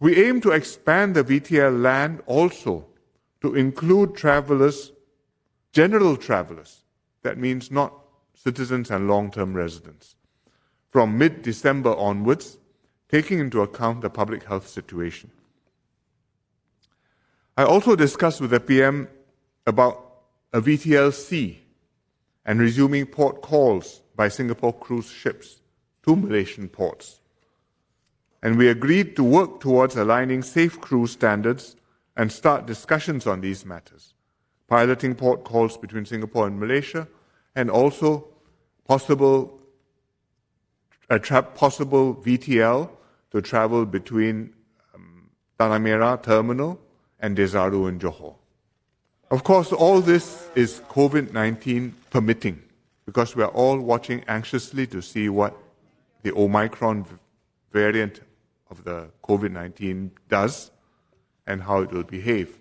We aim to expand the VTL land also to include travelers, general travelers, that means not citizens and long-term residents, from mid-December onwards, taking into account the public health situation. I also discussed with the PM about a VTL-C and resuming port calls by Singapore cruise ships to Malaysian ports. And we agreed to work towards aligning safe cruise standards and start discussions on these matters, piloting port calls between Singapore and Malaysia, and also possible VTL to travel between Tanah Merah Terminal and Desaru in Johor. Of course, all this is COVID-19 permitting, because we are all watching anxiously to see what the Omicron variant of the COVID-19 does and how it will behave.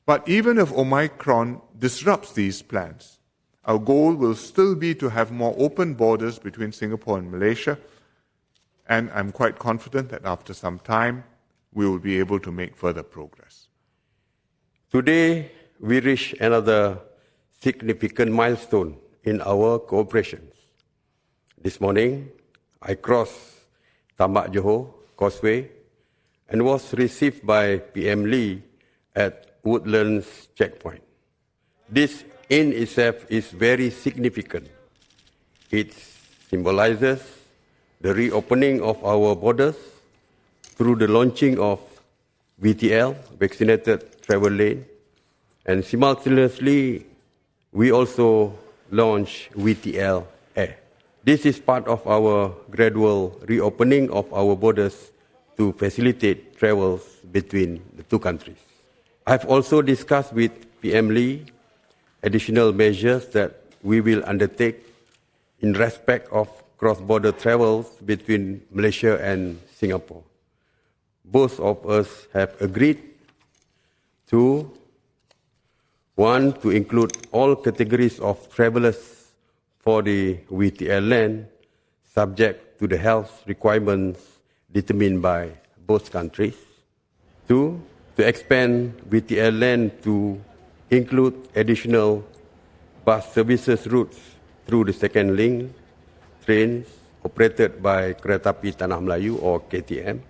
But even if Omicron disrupts these plans, our goal will still be to have more open borders between Singapore and Malaysia, and I'm quite confident that after some time, we will be able to make further progress. Today, we reach another significant milestone in our cooperation. This morning, I crossed Tambak Johor Causeway and was received by PM Lee at Woodlands Checkpoint. This in itself is very significant. It symbolizes the reopening of our borders through the launching of VTL, vaccinated travel lane, and simultaneously, we also launch VTL Air. This is part of our gradual reopening of our borders to facilitate travels between the two countries. I've also discussed with PM Lee additional measures that we will undertake in respect of cross-border travels between Malaysia and Singapore. Both of us have agreed to one, to include all categories of travelers for the VTL land, subject to the health requirements determined by both countries. Two, to expand VTL land to include additional bus services routes through the second link, trains operated by Kereta Api Tanah Melayu or KTM,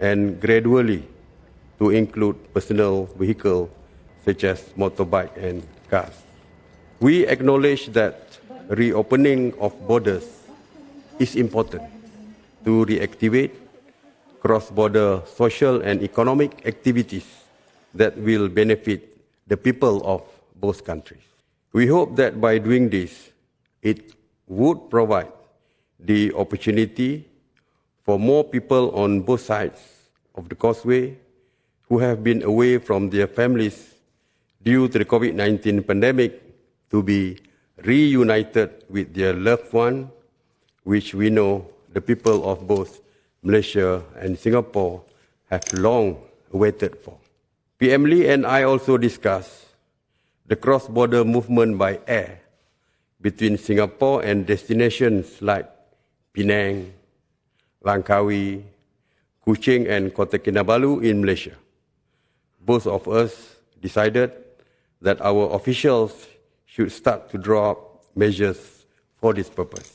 and gradually to include personal vehicles such as motorbike and cars. We acknowledge that reopening of borders is important to reactivate cross-border social and economic activities that will benefit the people of both countries. We hope that by doing this, it would provide the opportunity for more people on both sides of the causeway who have been away from their families due to the COVID-19 pandemic to be reunited with their loved one, which we know the people of both Malaysia and Singapore have long waited for. PM Lee and I also discussed the cross-border movement by air between Singapore and destinations like Penang, Langkawi, Kuching and Kota Kinabalu in Malaysia. Both of us decided that our officials should start to draw up measures for this purpose.